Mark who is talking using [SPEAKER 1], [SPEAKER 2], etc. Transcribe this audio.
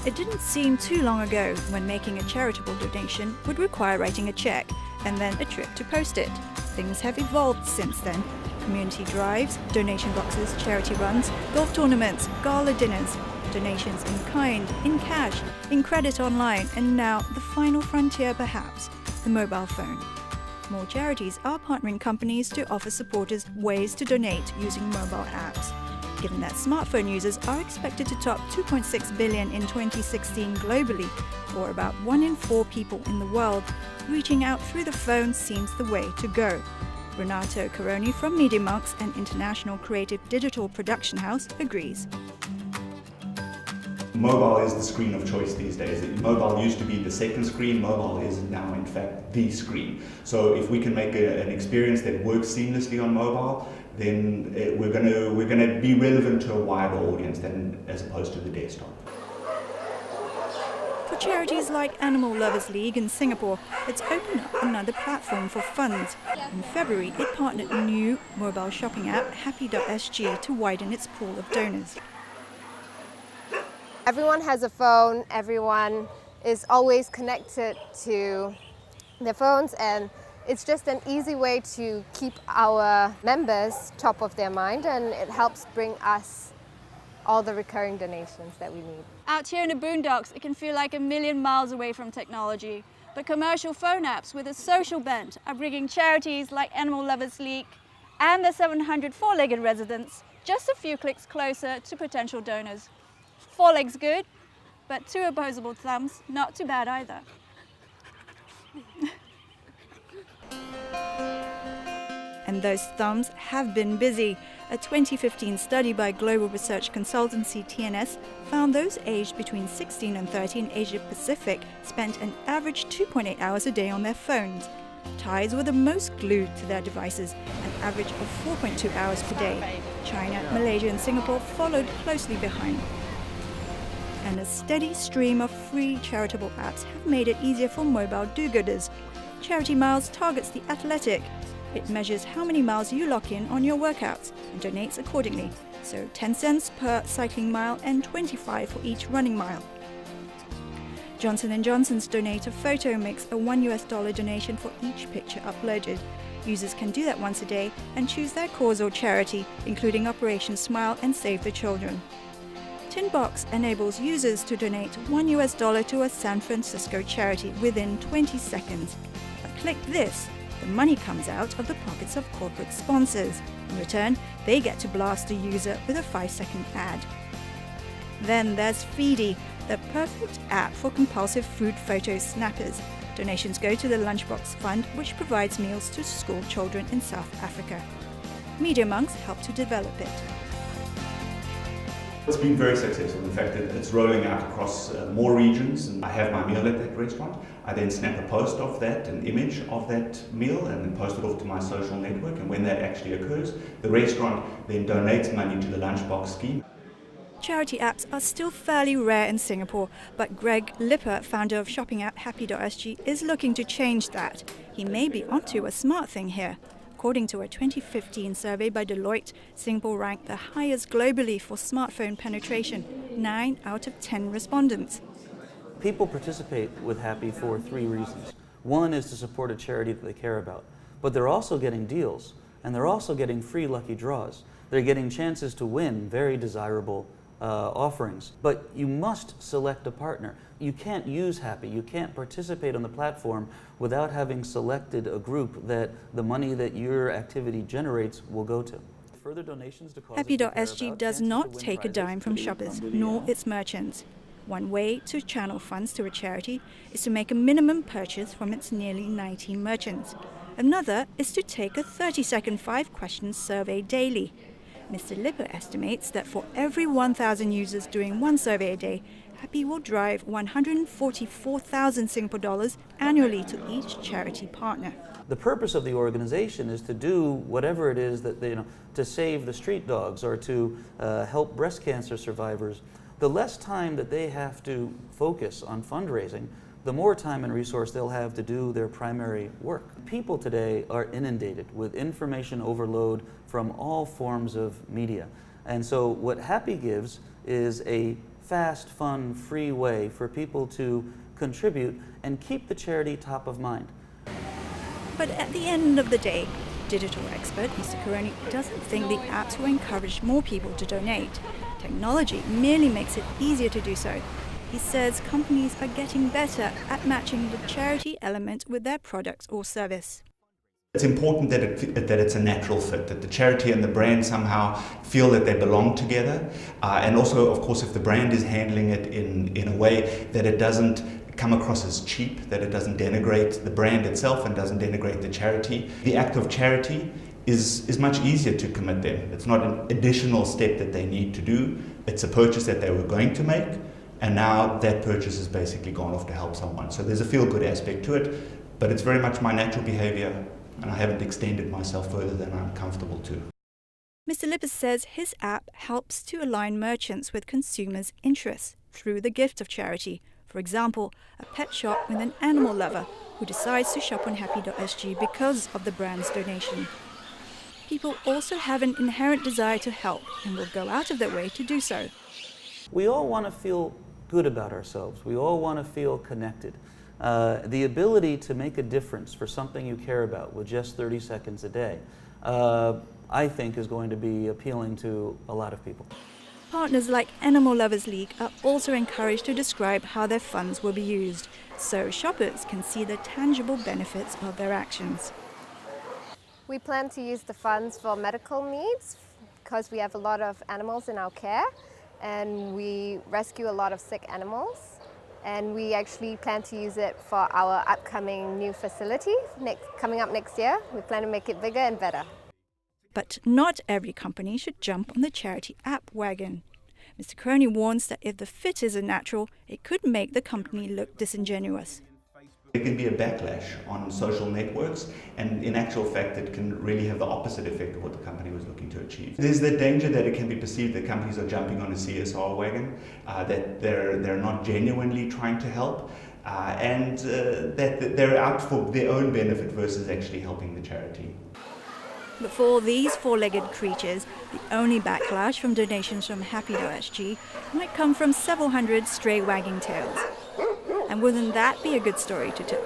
[SPEAKER 1] It didn't seem too long ago when making a charitable donation would require writing a check and then a trip to post it. Things have evolved since then. Community drives, donation boxes, charity runs, golf tournaments, gala dinners, donations in kind, in cash, in credit online, and now the final frontier perhaps, the mobile phone. More charities are partnering companies to offer supporters ways to donate using mobile apps. Given that smartphone users are expected to top 2.6 billion in 2016 globally, or about 1 in 4 people in the world, reaching out through the phone seems the way to go. Renato Caroni from Media Monks, an international creative digital production house, agrees.
[SPEAKER 2] Mobile is the screen of choice these days. Mobile used to be the second screen, mobile is now in fact the screen. So if we can make an experience that works seamlessly on mobile, then we're going to be relevant to a wider audience as opposed to the desktop.
[SPEAKER 1] For charities like Animal Lovers League in Singapore, it's opened up another platform for funds. In February, it partnered a new mobile shopping app, happi.sg, to widen its pool of donors.
[SPEAKER 3] Everyone has a phone, everyone is always connected to their phones, and it's just an easy way to keep our members top of their mind, and it helps bring us all the recurring donations that we need.
[SPEAKER 4] Out here in the boondocks, it can feel like a million miles away from technology, but commercial phone apps with a social bent are bringing charities like Animal Lovers League and the 700 four-legged residents just a few clicks closer to potential donors. 4 legs good, but 2 opposable thumbs, not too bad either.
[SPEAKER 1] And those thumbs have been busy. A 2015 study by global research consultancy TNS found those aged between 16 and 30 in Asia Pacific spent an average 2.8 hours a day on their phones. Thais were the most glued to their devices, an average of 4.2 hours per day. China, Malaysia and Singapore followed closely behind. And a steady stream of free charitable apps have made it easier for mobile do-gooders. Charity Miles targets the athletic. It measures how many miles you lock in on your workouts and donates accordingly. So 10 cents per cycling mile and 25 for each running mile. Johnson & Johnson's Donate a Photo makes a $1 donation for each picture uploaded. Users can do that once a day and choose their cause or charity, including Operation Smile and Save the Children. Tinbox enables users to donate $1 to a San Francisco charity within 20 seconds. But click this, the money comes out of the pockets of corporate sponsors. In return, they get to blast a user with a 5-second ad. Then there's Feedy, the perfect app for compulsive food photo snappers. Donations go to the Lunchbox Fund, which provides meals to school children in South Africa. Media Monks helped to develop it.
[SPEAKER 2] It's been very successful. In fact, it's rolling out across more regions. And I have my meal at that restaurant. I then snap a post of that, an image of that meal, and then post it off to my social network. And when that actually occurs, the restaurant then donates money to the Lunchbox scheme.
[SPEAKER 1] Charity apps are still fairly rare in Singapore, but Greg Lipper, founder of shopping app happi.sg, is looking to change that. He may be onto a smart thing here. According to a 2015 survey by Deloitte, Singapore ranked the highest globally for smartphone penetration, 9 out of 10 respondents.
[SPEAKER 5] People participate with Happi for 3 reasons. One is to support a charity that they care about, but they're also getting deals, and they're also getting free lucky draws. They're getting chances to win very desirable offerings. But you must select a partner. You can't use Happi, you can't participate on the platform without having selected a group that the money that your activity generates will go to. Further donations to causes
[SPEAKER 1] Happi.sg does not take a dime from shoppers, nor its merchants. One way to channel funds to a charity is to make a minimum purchase from its nearly 90 merchants. Another is to take a 30-second 5-question survey daily. Mr. Lipper estimates that for every 1,000 users doing 1 survey a day, Happi will drive 144,000 Singapore dollars annually to each charity partner.
[SPEAKER 5] The purpose of the organization is to do whatever it is that they, to save the street dogs or to help breast cancer survivors. The less time that they have to focus on fundraising, the more time and resource they'll have to do their primary work. People today are inundated with information overload from all forms of media. And so what Happi gives is a fast, fun, free way for people to contribute and keep the charity top of mind.
[SPEAKER 1] But at the end of the day, digital expert Mr. Karoni doesn't think the apps will encourage more people to donate. Technology merely makes it easier to do so. He says companies are getting better at matching the charity element with their product or service.
[SPEAKER 2] It's important that it's a natural fit, that the charity and the brand somehow feel that they belong together. And also, of course, if the brand is handling it in a way that it doesn't come across as cheap, that it doesn't denigrate the brand itself and doesn't denigrate the charity. The act of charity is much easier to commit them. It's not an additional step that they need to do. It's a purchase that they were going to make, and now that purchase has basically gone off to help someone. So there's a feel-good aspect to it, but it's very much my natural behavior, and I haven't extended myself further than I'm comfortable to.
[SPEAKER 1] Mr. Lippes says his app helps to align merchants with consumers' interests through the gift of charity. For example, a pet shop with an animal lover who decides to shop on happi.sg because of the brand's donation. People also have an inherent desire to help and will go out of their way to do so.
[SPEAKER 5] We all want to feel good about ourselves. We all want to feel connected. The ability to make a difference for something you care about with just 30 seconds a day, I think is going to be appealing to a lot of people.
[SPEAKER 1] Partners like Animal Lovers League are also encouraged to describe how their funds will be used, so shoppers can see the tangible benefits of their actions.
[SPEAKER 3] We plan to use the funds for medical needs because we have a lot of animals in our care and we rescue a lot of sick animals. And we actually plan to use it for our upcoming new facility coming up next year. We plan to make it bigger and better.
[SPEAKER 1] But not every company should jump on the charity app wagon. Mr. Karoni warns that if the fit isn't natural, it could make the company look disingenuous.
[SPEAKER 2] There can be a backlash on social networks, and in actual fact it can really have the opposite effect of what the company was looking to achieve. There's the danger that it can be perceived that companies are jumping on a CSR wagon, that they're not genuinely trying to help, and that they're out for their own benefit versus actually helping the charity.
[SPEAKER 1] But for these four-legged creatures, the only backlash from donations from happi.sg might come from several hundred stray wagging tails. And wouldn't that be a good story to tell?